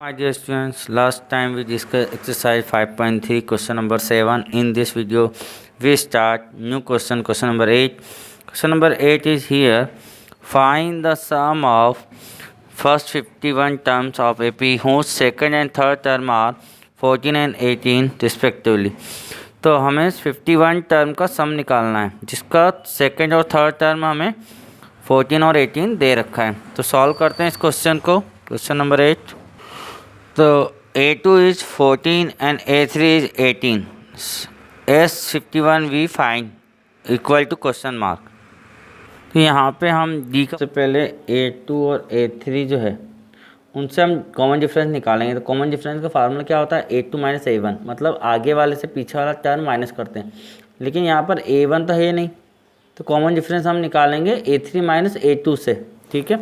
My dear students, last time we discussed exercise 5.3 question number 7. In this video we start new question number 8. Question number 8 is here. Find the sum of first 51 terms of AP whose second and third term are 14 and 18 respectively. तो हमें 51 term का सम निकालना है जिसका second और third term हमें 14 और 18 दे रखा है। तो सॉल्व करते हैं इस क्वेश्चन को। Question number 8। तो A2 is 14 and A3 is 18. S51 we find equal to question mark. तो यहाँ पे हम D का सबसे पहले A2 और A3 जो है उनसे हम कॉमन डिफरेंस निकालेंगे। तो कॉमन डिफरेंस का फार्मूला क्या होता है? A2 माइनस A1, मतलब आगे वाले से पीछे वाला टर्म माइनस करते हैं। लेकिन यहाँ पर A1 तो है नहीं, तो कॉमन डिफरेंस हम निकालेंगे A3 माइनस A2 से। ठीक है,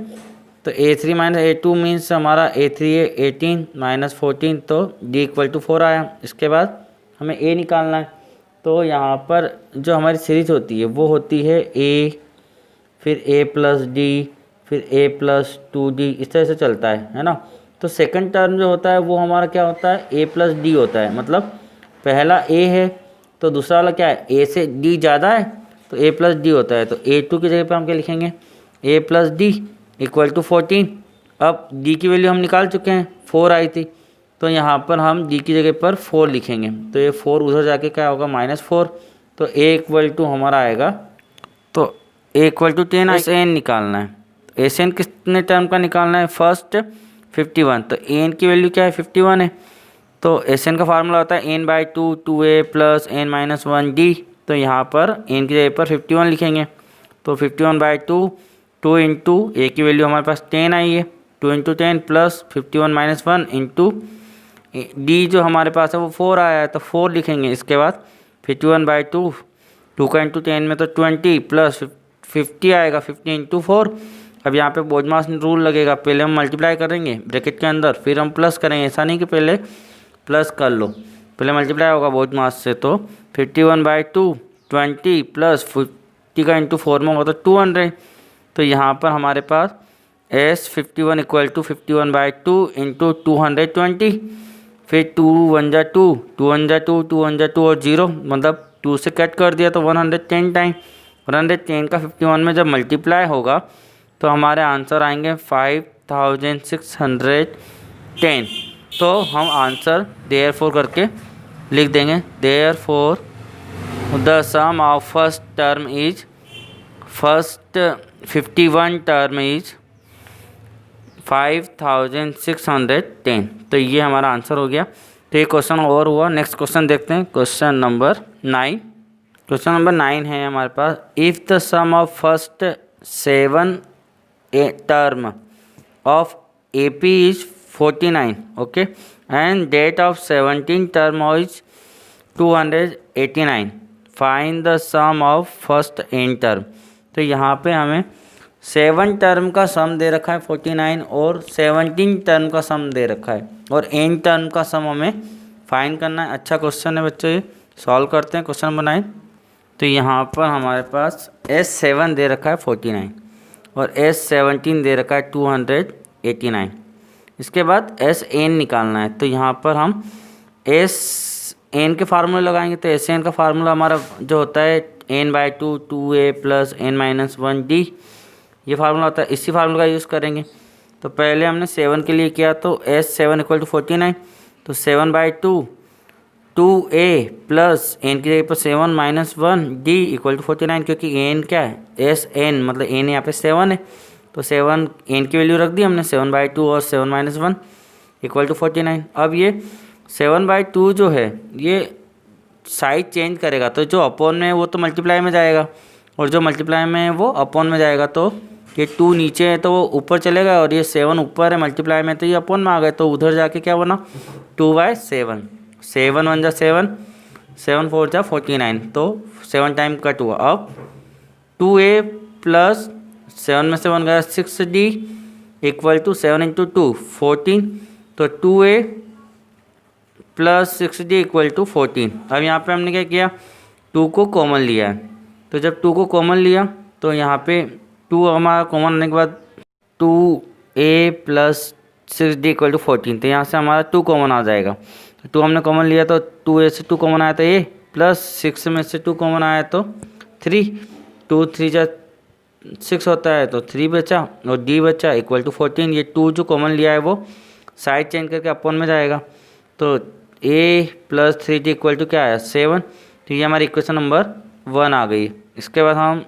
तो A3 माइनस A2 मीन्स हमारा A3 है 18 माइनस 14, तो D इक्वल टू 4 आया। इसके बाद हमें A निकालना है। तो यहाँ पर जो हमारी सीरीज होती है वो होती है A, फिर A प्लस D, फिर A प्लस 2D, इस तरह से चलता है ना। तो सेकंड टर्म जो होता है वो हमारा क्या होता है? A प्लस D होता है, मतलब पहला A है तो दूसरा वाला क्या है? A से D ज़्यादा है तो A प्लस D होता है। तो A2 की जगह पे हम क्या लिखेंगे? A plus D equal to 14। अब D की वैल्यू हम निकाल चुके हैं, 4 आई थी, तो यहाँ पर हम D की जगह पर 4 लिखेंगे। तो ये 4 उधर जाके क्या होगा? -4। तो A इक्वल टू हमारा आएगा, तो A इक्वल टू 10। SN निकालना है। तो SN कितने टर्म का निकालना है? फर्स्ट 51। तो AN की वैल्यू क्या है? 51 है। तो SN का फार्मूला होता है n/2 2A प्लस n-1D। तो यहाँ पर N की जगह पर 51 लिखेंगे। तो 51/2 2 इंटू A की वैल्यू हमारे पास 10 आई है, 2 into 10 plus 51 minus 1 into D जो हमारे पास है वो 4 आया है, तो 4 लिखेंगे। इसके बाद 51/2, 2 का इंटू 10 में तो 20 प्लस 50 आएगा, 50 इंटू 4। अब यहाँ पे बोझमास रूल लगेगा, पहले हम मल्टीप्लाई करेंगे ब्रैकेट के अंदर, फिर हम प्लस करेंगे। ऐसा नहीं कि पहले प्लस कर लो, पहले मल्टीप्लाई होगा बोझमास से। तो 51/2 20 प्लस 50 का इंटू 4 में होगा तो 200। तो यहाँ पर हमारे पास S51 इक्वल टू 51/2 इंटू 220, फिर 2 1 जा 2, 2 1 जा 2, 2 1 जा 2 और 0, मतलब 2 से कट कर दिया तो 110 टाइम। 110 का 51 में जब मल्टीप्लाई होगा तो हमारे आंसर आएंगे 5610। तो हम आंसर देयरफॉर करके लिख देंगे। Therefore the sum of first term is 51 term is 5610। तो ये हमारा आंसर हो गया। तो ये क्वेश्चन और हुआ। नेक्स्ट क्वेश्चन देखते हैं, क्वेश्चन नंबर 9। क्वेश्चन नंबर 9 है हमारे पास, if the sum of first 7 term of AP is 49, okay, and that of 17 term is 289, find the sum of first n term. तो यहाँ पे हमें 7 टर्म का सम दे रखा है 49 और 17 टर्म का सम दे रखा है, और n टर्म का सम हमें फाइंड करना है। अच्छा क्वेश्चन है बच्चों, ये सॉल्व करते हैं। Question number 9। तो यहाँ पर हमारे पास S7 दे रखा है 49 और S17 दे रखा है 289। इसके बाद SN निकालना है। तो यहाँ पर हम SN के फार्मूले लगाएंगे। तो SN का फार्मूला हमारा जो होता है n/2 2A प्लस n-1D, ये फार्मूला होता है। इसी फार्मूला का यूज़ करेंगे। तो पहले हमने 7 के लिए किया, तो S7 इक्वल टू 49, तो 7/2 2A प्लस n की जगह पर 7 माइनस 1D इक्वल टू 49, क्योंकि n क्या है? SN, मतलब n यहाँ पे 7 है, तो 7 n की वैल्यू रख दी हमने 7/2 और 7 माइनस 1 इक्वल टू 49। अब ये 7/2 जो है ये साइड चेंज करेगा, तो जो अपॉन में है वो तो मल्टीप्लाई में जाएगा, और जो मल्टीप्लाई में है वो अपॉन में जाएगा। तो ये 2 नीचे है तो वो ऊपर चलेगा, और ये 7 ऊपर है मल्टीप्लाई में, तो ये अपॉन में आ गए, तो उधर जाके क्या बना? 2/7। 7 1 जा 7, 7 4 जा 49, तो 7 टाइम कट हुआ। अब 2A प्लस 7 में से 1 गया 6D इक्वल टू 7 इंटू 2 14, तो 2A plus 6D equal to 14। अब यहाँ पे हमने क्या किया? 2 को कॉमन लिया है। तो जब 2 को कॉमन लिया तो यहाँ पे 2 हमारा कॉमन लेने के बाद 2A plus 6d equal to 14। तो यहाँ से हमारा 2 कॉमन आ जाएगा। तो 2 हमने कॉमन लिया तो 2a से 2 कॉमन आया तो a, प्लस 6 में से 2 कॉमन आया तो 3, 2 3 जा 6 होता है तो 3 बचा और d बचा इक्वल टू 14। ये 2 जो कॉमन लिया है वो साइड चेंज करके अपॉन में जाएगा। तो a plus 3d equal to क्या आया 7। तो ये हमारी इक्वेशन नंबर 1 आ गई। इसके बाद हम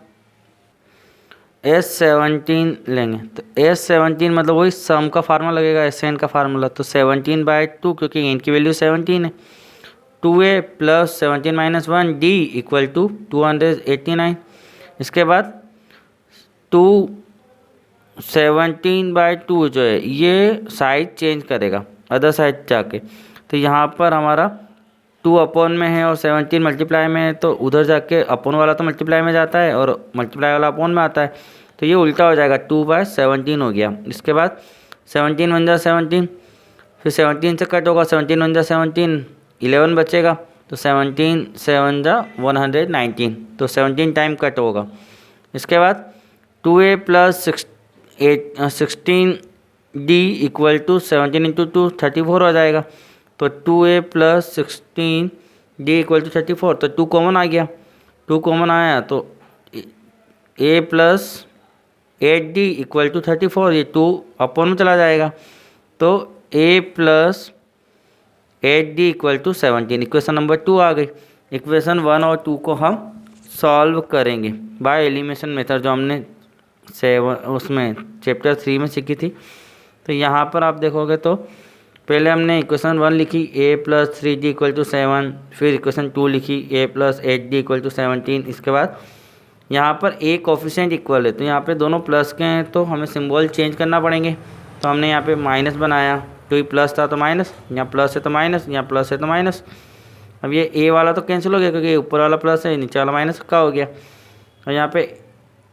S17 लेंगे। तो S17 मतलब वही सम का फार्मूला लगेगा, Sn का फार्मूला। तो 17/2 क्योंकि n की वैल्यू 17 है। 2a plus 17 minus 1 d equal to 289। इसके बाद 17/2 जो है ये साइड चेंज करेगा अदर साइड जाके। तो यहाँ पर हमारा 2 अपॉन में है और 17 मल्टीप्लाई में है, तो उधर जाके अपॉन वाला तो मल्टीप्लाई में जाता है और मल्टीप्लाई वाला अपॉन में आता है। तो ये उल्टा हो जाएगा, 2/17 हो गया। इसके बाद 17 1 जा 17, फिर 17 से कट होगा, 17 1 जा 17, 11 बचेगा। तो 17 7 जा 119, तो 17 टाइम कट होगा। इसके बाद 2a plus 16d equal to 17 into 2 34 हो जाएगा। तो 2a plus 16d equal to 34। तो 2 कॉमन आ गया, 2 कॉमन आया तो a plus 8d equal to 34, ये 2 अपॉन में चला जाएगा। तो a plus 8d equal to 17, equation number 2 आ गई। इक्वेशन 1 और 2 को हम सॉल्व करेंगे बाय एलिमिनेशन मेथड, जो हमने उसमें चैप्टर 3 में सीखी थी। तो यहाँ पर आप देखोगे तो पहले हमने इक्वेशन 1 लिखी a plus 3d equal to 7, फिर इक्वेशन 2 लिखी a plus 8d equal to 17। इसके बाद यहाँ पर a कोफिशिएंट इक्वल है, तो यहाँ पे दोनों प्लस के हैं तो हमें सिंबल चेंज करना पड़ेंगे। तो हमने यहाँ पे माइनस बनाया, 2 प्लस था तो माइनस, यहाँ प्लस है तो माइनस, यहाँ प्लस है तो माइनस। अब ये a वाला तो कैंसिल हो गया क्योंकि ऊपर वाला प्लस है, नीचे वाला माइनस का हो गया। और यहाँ पे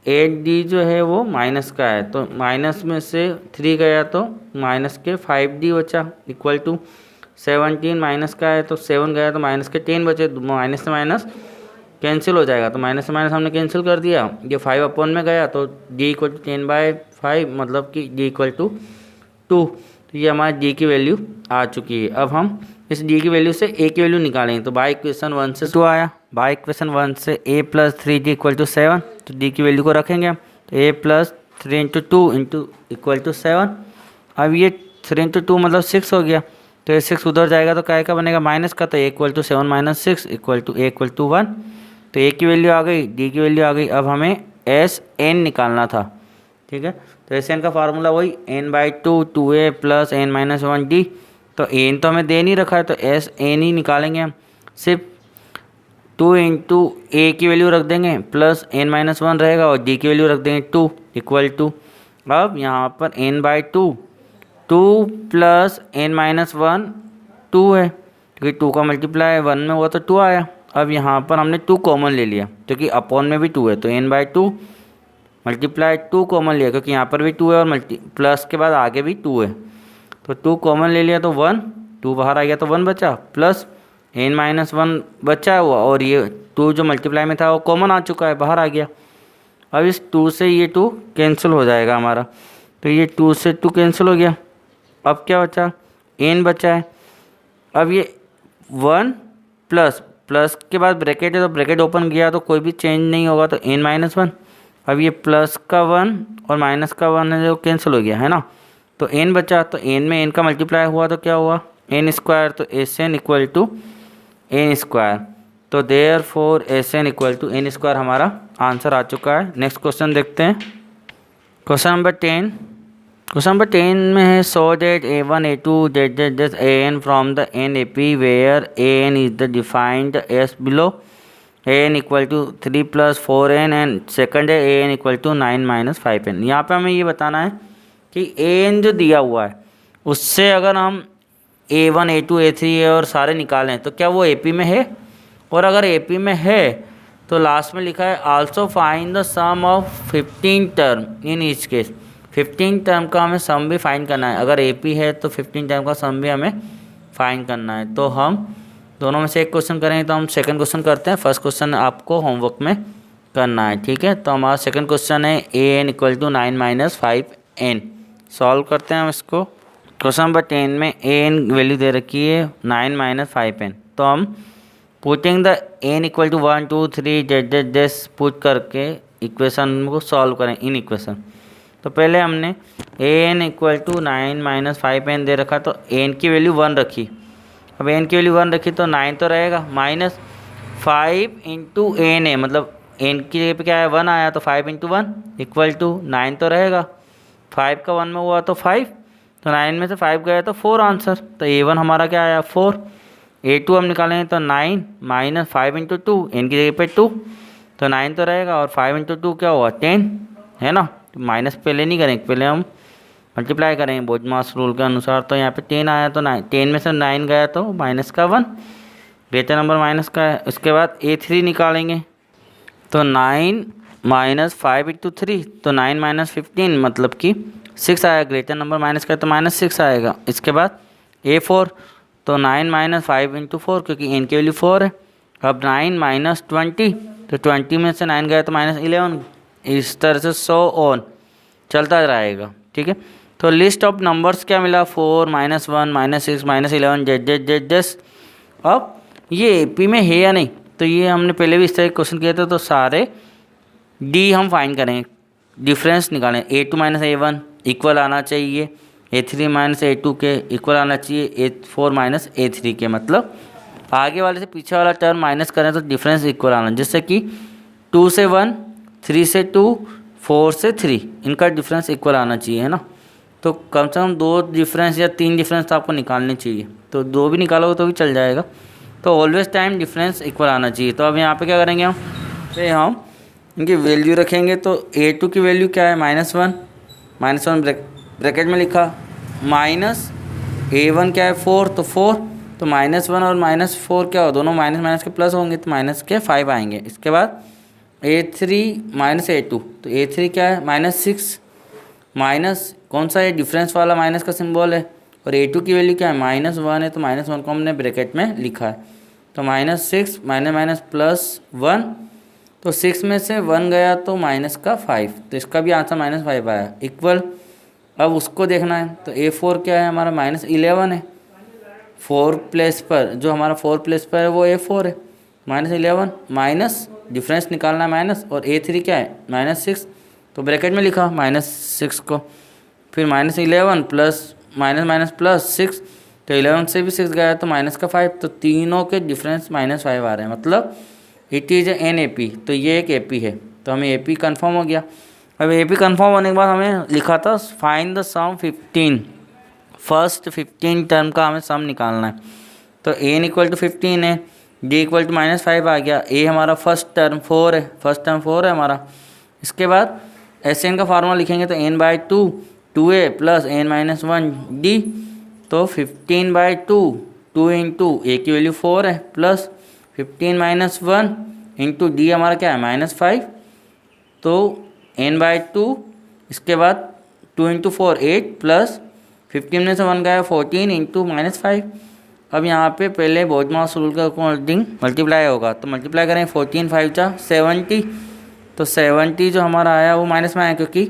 8d जो है वो माइनस का है, तो माइनस में से 3 गया तो माइनस के 5d बचा इक्वल टू 17, माइनस का है तो 7 गया तो माइनस के 10 बचे। माइनस से माइनस कैंसिल हो जाएगा, तो माइनस से माइनस हमने कैंसिल कर दिया। ये 5 अपॉन में गया तो d इक्वल टू 10/5, मतलब कि d इक्वल टू 2। तो ये हमारे d की वैल्यू आ चुकी है। अब हम इस d की वैल्यू से a की वैल्यू निकालेंगे। तो बाय इक्वेशन 1 से 2 आया, बाय इक्वेशन 1 से a plus 3d equal to 7, तो d की वैल्यू को रखेंगे हम। तो a plus 3 into 2 into equal to 7। अब ये 3 इंटू 2 मतलब 6 हो गया, तो ये 6 उधर जाएगा तो क्या का बनेगा माइनस का, तो a equal to 7 minus 6 equal to a equal to 1। तो a की वैल्यू आ गई, d की वैल्यू आ गई। अब हमें Sn निकालना था, ठीक है। तो Sn का फार्मूला वही n/2 2a plus n minus 1d। तो n तो हमें दे नहीं रखा है तो Sn ही निकालेंगे हम। सिर्फ 2 इंटू a की वैल्यू रख देंगे प्लस n माइनस 1 रहेगा और d की वैल्यू रख देंगे 2 इक्वल टू। अब यहाँ पर n/2 2 प्लस n माइनस 1 2 है, क्योंकि 2 का मल्टीप्लाई 1 में हुआ तो 2 आया। अब यहाँ पर हमने 2 कॉमन ले लिया क्योंकि अपॉन में भी 2 है, तो n/2 मल्टीप्लाई 2 कॉमन लिया क्योंकि यहाँ पर भी 2 है और प्लस के बाद आगे भी 2 है। तो 2 कॉमन ले लिया तो 1, 2 बाहर आ गया तो 1 बचा, प्लस n माइनस 1 बचा हुआ और ये 2 जो मल्टीप्लाई में था वो कॉमन आ चुका है, बाहर आ गया। अब इस 2 से ये 2 कैंसिल हो जाएगा हमारा, तो ये 2 से 2 कैंसिल हो गया। अब क्या बचा, n बचा है। अब ये 1 प्लस के बाद ब्रैकेट है तो ब्रैकेट ओपन किया तो कोई भी चेंज नहीं होगा, तो n माइनस 1। अब ये प्लस का 1 और माइनस का 1 है जो कैंसिल हो गया है ना, तो n बचा। तो n में n का मल्टीप्लाई हुआ तो क्या हुआ n स्क्वायर, तो Sn equal to n square. तो therefore Sn equal to n square हमारा आंसर आ चुका है। नेक्स्ट क्वेश्चन देखते हैं, क्वेश्चन नंबर 10। क्वेश्चन नंबर 10 में है so that a1 a2 that an from the n ap where an is the defined as below an equal to 3 plus 4n and second है an equal to 9 minus 5n। यहाँ पे हमें ये बताना है कि an जो दिया हुआ है उससे अगर हम a1 a2 a3 और सारे निकालें तो क्या वो AP में है, और अगर AP में है तो लास्ट में लिखा है also find the sum of 15 term in each case. 15 term का हमें सम भी फाइंड करना है, अगर AP है तो 15 टर्म का सम भी हमें फाइंड करना है। तो हम दोनों में से एक क्वेश्चन करेंगे, तो हम सेकंड क्वेश्चन करते हैं। फर्स्ट क्वेश्चन आपको होमवर्क में करना है, ठीक है। तो हमारा सेकंड क्वेश्चन है an equal to 9 minus 5n। Solve करते हैं हम इसको। क्वेश्चन नंबर 10 में एन वैल्यू दे रखी है 9 माइनस 5n। तो हम putting the n equal to 1 2 3 जेड पुट करके इक्वेशन को सॉल्व करें इन इक्वेशन। तो पहले हमने n equal to 9 minus 5n दे रखा, तो एन की वैल्यू 1 रखी। अब एन की वैल्यू 1 रखी तो 9 तो रहेगा, माइनस 5 इंटू एन है, मतलब एन की जगह पे क्या है 1 आया, तो 5 इंटू 1 इक्वल टू 9 तो रहेगा। 5 का 1 में हुआ तो 5, तो 9 में से 5 गया तो 4 आंसर। तो A1 हमारा क्या आया 4। A2 हम निकालेंगे तो 9 माइनस 5 इंटू 2, एन की जगह पे 2, तो 9 तो रहेगा, और 5 इंटू 2 क्या हुआ 10, है ना। तो माइनस पहले नहीं करेंगे, पहले हम मल्टीप्लाई करेंगे बोझमास रूल के अनुसार। तो यहाँ पे 10 आया तो 9, 10 में से 9 गया तो माइनस का 1, ग्रेटर नंबर माइनस का है। उसके बाद A3 निकालेंगे तो 9 माइनस 5 इंटू 3, तो 9 माइनस 15 मतलब कि 6 आया, ग्रेटर नंबर माइनस का तो माइनस 6 आएगा। इसके बाद A4 तो 9 माइनस 5 इंटू 4, क्योंकि एन की वैल्यू 4 है। अब 9 माइनस 20, तो 20 में से 9 गया तो माइनस 11, इस तरह से 100 ऑन चलता रहेगा, ठीक है। तो लिस्ट ऑफ नंबर्स क्या मिला 4 माइनस 1 माइनस 6 माइनस 11 जेड। अब ये AP में है या नहीं, तो ये हमने पहले भी इस तरह क्वेश्चन किया था। तो सारे D हम फाइंड करें, डिफरेंस निकालें। A2 माइनस A1 इक्वल आना चाहिए A3 माइनस A2 के, इक्वल आना चाहिए A4 माइनस A3 के, मतलब आगे वाले से पीछे वाला टर्म माइनस करें तो डिफरेंस इक्वल आना, जैसे कि 2 से 1, 3 से 2, 4 से 3, इनका डिफरेंस इक्वल आना चाहिए, है ना। तो कम से कम 2 डिफरेंस या 3 डिफरेंस तो आपको निकालने चाहिए, तो 2 भी निकालोगे तो भी चल जाएगा। तो ऑलवेज टाइम डिफरेंस इक्वल आना चाहिए। तो अब यहाँ पे क्या करेंगे हम इनकी वैल्यू रखेंगे। तो A2 की वैल्यू क्या है -1, -1 ब्रैकेट में लिखा, माइनस A1 क्या है 4, तो 4, तो -1 और -4 क्या हो, दोनों माइनस माइनस के प्लस होंगे, तो माइनस के 5 आएंगे। इसके बाद A3 माइनस A2, तो A3 क्या है -6, माइनस कौन सा है डिफरेंस वाला, माइनस का सिंबल है, और A2 की वैल्यू क्या है -1 है, तो -1 को हमने ब्रैकेट में लिखा है। तो -6 माइनस माइनस +1, तो 6 में से 1 गया तो माइनस का 5, तो इसका भी आंसर -5 आया, इक्वल। अब उसको देखना है, तो A4 क्या है हमारा -11 है, 4 प्लेस पर जो हमारा 4 प्लेस पर है वो A4 है, -11 माइनस डिफरेंस निकालना है माइनस, और A3 क्या है -6, तो ब्रैकेट में लिखा -6 को, फिर -11 प्लस माइनस माइनस +6, तो 11 से भी 6 गया तो माइनस का 5, तो तीनों के डिफरेंस -5 आ रहे हैं, मतलब इट इज़ एन AP। तो ये एक AP है, तो हमें AP कंफर्म हो गया। अब AP कंफर्म होने के बाद हमें लिखा था find the sum 15, first 15 term का हमें सम निकालना है। तो n इक्वल टू 15 है, D इक्वल टू -5 आ गया, A हमारा फर्स्ट टर्म 4 है, फर्स्ट टर्म 4 है हमारा। इसके बाद SN का फार्मूला लिखेंगे तो n/2 2A plus n-1 D, तो 15/2 2 इंटू A की वैल्यू 4 है, प्लस 15-1 इंटू D हमारा क्या है -5, तो n/2, इसके बाद 2 इंटू 4 8, प्लस 15 में से 1 गया 14 इंटू -5। अब यहाँ पे पहले बोझमास रूल का अकॉर्डिंग मल्टीप्लाई होगा, तो मल्टीप्लाई करें 14 5 70, तो 70 जो हमारा आया वो माइनस में आया, क्योंकि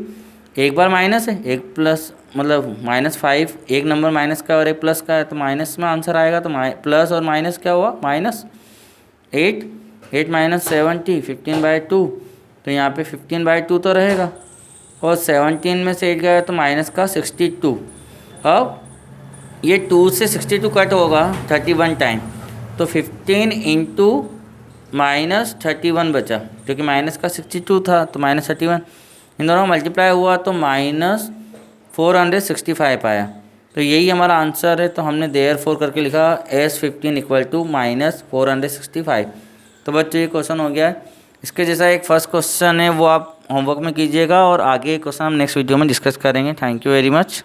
एक बार माइनस है, एक प्लस, मतलब -5, एक नंबर माइनस का और एक प्लस का है, तो माइनस में आंसर आएगा। तो प्लस और माइनस क्या हुआ -8 माइनस 70 15/2, तो यहाँ पे 15/2 तो रहेगा, और 17 में से 8 गया तो माइनस का 62। अब ये 2 से 62 कट होगा 31 टाइम, तो 15 इंटू -31 बचा, क्योंकि माइनस का 62 था तो -31, इन दोनों मल्टीप्लाई हुआ तो -465 आया। तो यही हमारा आंसर है। तो हमने देयरफॉर करके लिखा S15 इक्वल टू -465। तो बच्चों ये क्वेश्चन हो गया है। इसके जैसा एक फर्स्ट क्वेश्चन है वो आप होमवर्क में कीजिएगा, और आगे क्वेश्चन हम नेक्स्ट वीडियो में डिस्कस करेंगे। Thank you very much.